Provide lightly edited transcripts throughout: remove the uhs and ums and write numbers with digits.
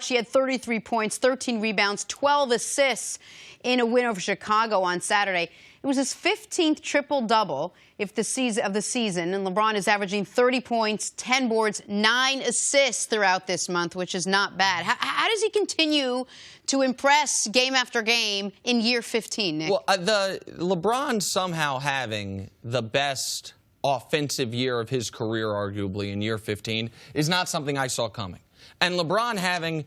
She had 33 points, 13 rebounds, 12 assists in a win over Chicago on Saturday. It was his 15th triple-double of the season, and LeBron is averaging 30 points, 10 boards, 9 assists throughout this month, which is not bad. How does he continue to impress game after game in year 15, Nick? Well, the LeBron somehow having the best offensive year of his career, arguably, in year 15, is not something I saw coming. And LeBron having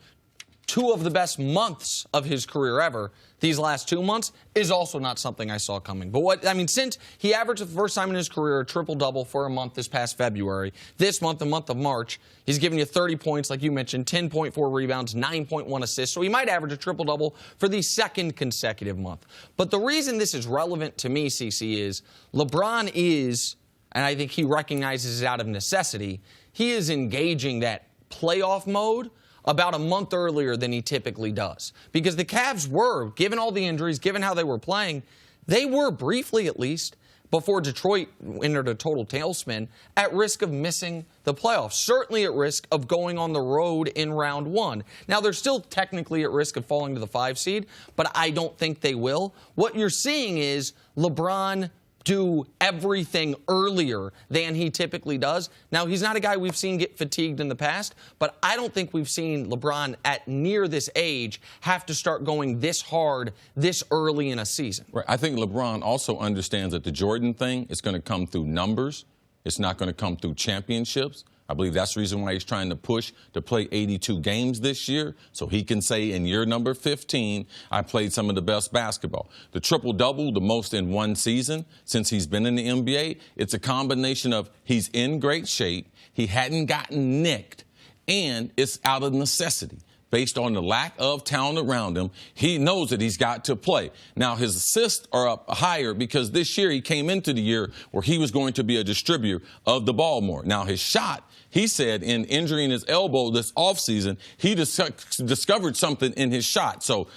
two of the best months of his career ever, these last 2 months, is also not something I saw coming. But since he averaged for the first time in his career a triple-double for a month this past February, this month, the month of March, he's giving you 30 points, like you mentioned, 10.4 rebounds, 9.1 assists. So he might average a triple-double for the second consecutive month. But the reason this is relevant to me, CC, is LeBron is, and I think he recognizes it out of necessity, he is engaging that playoff mode about a month earlier than he typically does. Because the Cavs were, given all the injuries, given how they were playing, they were briefly at least, before Detroit entered a total tailspin, at risk of missing the playoffs. Certainly at risk of going on the road in round one. Now, they're still technically at risk of falling to the 5 seed, but I don't think they will. What you're seeing is LeBron do everything earlier than he typically does. Now, he's not a guy we've seen get fatigued in the past, but I don't think we've seen LeBron at near this age have to start going this hard this early in a season. Right. I think LeBron also understands that the Jordan thing is going to come through numbers. It's not going to come through championships. I believe that's the reason why he's trying to push to play 82 games this year, so he can say in year number 15, I played some of the best basketball. The triple-double, the most in one season since he's been in the NBA, it's a combination of he's in great shape, he hadn't gotten nicked, and it's out of necessity. Based on the lack of talent around him, he knows that he's got to play. Now, his assists are up higher because this year he came into the year where he was going to be a distributor of the ball more. Now, his shot, he said in injuring his elbow this offseason, he discovered something in his shot. So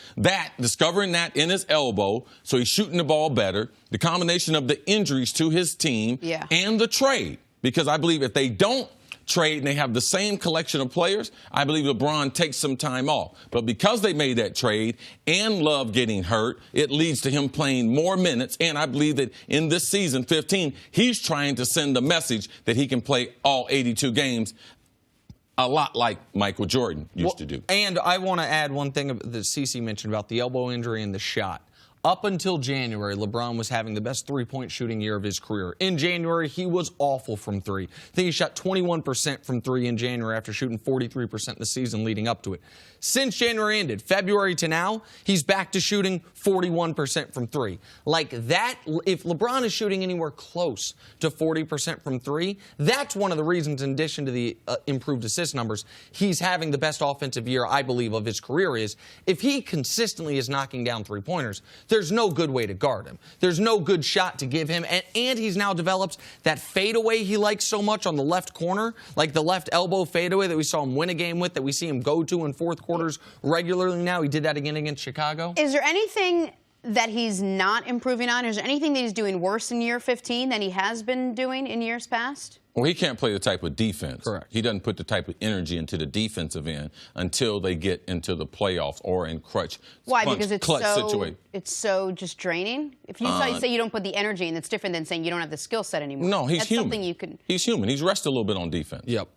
discovering that in his elbow, so he's shooting the ball better, the combination of the injuries to his team and the trade, because I believe if they don't trade and they have the same collection of players, I believe LeBron takes some time off. But because they made that trade and Love getting hurt, it leads to him playing more minutes. And I believe that in this season 15, he's trying to send a message that he can play all 82 games, a lot like Michael Jordan used to do. And I want to add one thing that CeCe mentioned about the elbow injury and the shot. Up until January, LeBron was having the best three-point shooting year of his career. In January, he was awful from three. I think he shot 21% from three in January after shooting 43% the season leading up to it. Since January ended, February to now, he's back to shooting 41% from three. Like that, if LeBron is shooting anywhere close to 40% from three, that's one of the reasons, in addition to the improved assist numbers, he's having the best offensive year, I believe, of his career is if he consistently is knocking down three-pointers, there's no good way to guard him. There's no good shot to give him. And he's now developed that fadeaway he likes so much on the left corner, like the left elbow fadeaway that we saw him win a game with, that we see him go to in fourth quarters regularly now. He did that again against Chicago. Is there anything that he's not improving on? Is there anything that he's doing worse in year 15 than he has been doing in years past? Well, he can't play the type of defense. Correct. He doesn't put the type of energy into the defensive end until they get into the playoffs or in clutch. Why? Because it's so just draining? If you say you don't put the energy in, that's different than saying you don't have the skill set anymore. No, he's human. Something you can... He's human. He's rested a little bit on defense. Yep.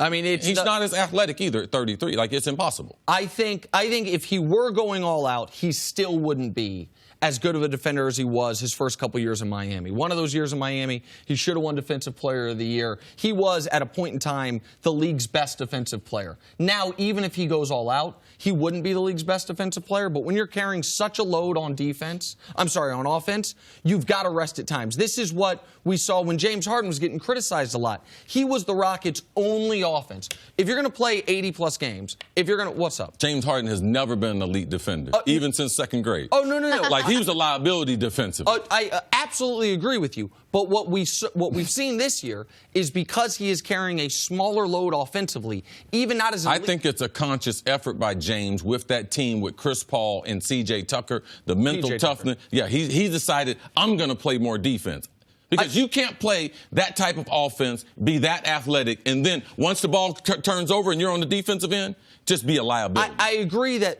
I mean, he's not as athletic either at 33. Like, it's impossible. I think if he were going all out, he still wouldn't be as good of a defender as he was his first couple years in Miami. One of those years in Miami, he should have won Defensive Player of the Year. He was, at a point in time, the league's best defensive player. Now, even if he goes all out, he wouldn't be the league's best defensive player. But when you're carrying such a load on on offense, you've got to rest at times. This is what we saw when James Harden was getting criticized a lot. He was the Rockets' only offense. If you're going to play 80-plus games, what's up? James Harden has never been an elite defender, even since second grade. Oh, no. Like, he was a liability defensively. I absolutely agree with you. But what we've seen this year is because he is carrying a smaller load offensively, even not as... I think it's a conscious effort by James with that team with Chris Paul and C.J. Tucker, the mental toughness. Yeah, he decided, I'm going to play more defense. Because you can't play that type of offense, be that athletic, and then once the ball turns over and you're on the defensive end, just be a liability. I agree that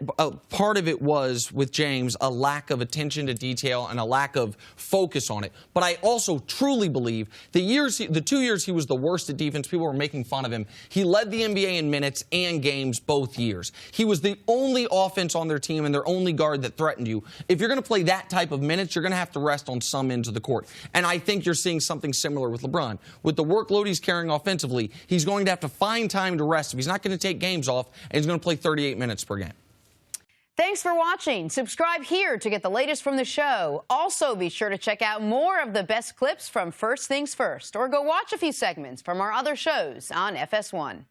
part of it was, with James, a lack of attention to detail and a lack of focus on it. But I also truly believe the 2 years he was the worst at defense, people were making fun of him. He led the NBA in minutes and games both years. He was the only offense on their team and their only guard that threatened you. If you're going to play that type of minutes, you're going to have to rest on some ends of the court. And I think you're seeing something similar with LeBron. With the workload he's carrying offensively, he's going to have to find time to rest. If he's not going to take games off, and he's going to play 38 minutes per game. Thanks for watching. Subscribe here to get the latest from the show. Also, be sure to check out more of the best clips from First Things First, or go watch a few segments from our other shows on FS1.